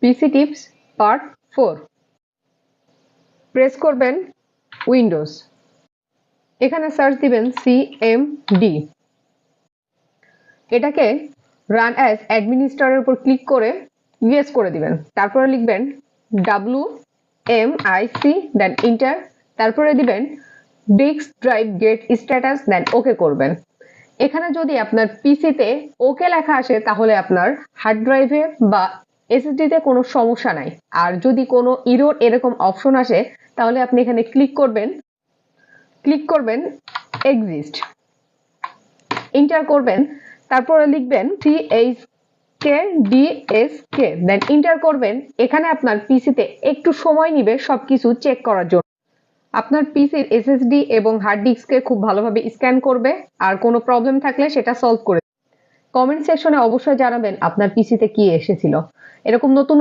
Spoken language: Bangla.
পিসি টিপস পার্ট 4। প্রেস করবেন উইন্ডোজ, এখানে সার্চ দিবেন সিএমডি। এটাকে রান অ্যাজ অ্যাডমিনিস্ট্রেটরের উপর ক্লিক করে ইয়েস করে দিবেন। তারপরে লিখবেন WMIC, দেন ইন্টার। তারপরে দিবেন ডিস্ক ড্রাইভ গেট স্ট্যাটাস, দেন ওকে করবেন। এখানে যদি আপনার পিসিতে ওকে লেখা আসে তাহলে আপনার হার্ড ড্রাইভে বা এসএসডিতে কোনো সমস্যা নাই। আর যদি কোনো ইরর এরকম অপশন আসে তাহলে আপনি এখানে ক্লিক করবেন এক্সিস্ট, ইন্টার করবেন। তারপরে লিখবেন CHKDSK, দেন ইন্টার করবেন। এখানে আপনার পিসিতে একটু সময় নিবে সবকিছু চেক করার জন্য। আপনার পিসির এসএসডি এবং হার্ড ডিস্ককে খুব ভালোভাবে স্ক্যান করবে, আর কোনো প্রবলেম থাকলে সেটা সলভ করে। কমেন্ট সেকশনে অবশ্যই জানাবেন আপনার পিসিতে কি এসেছিল। এরকম নতুন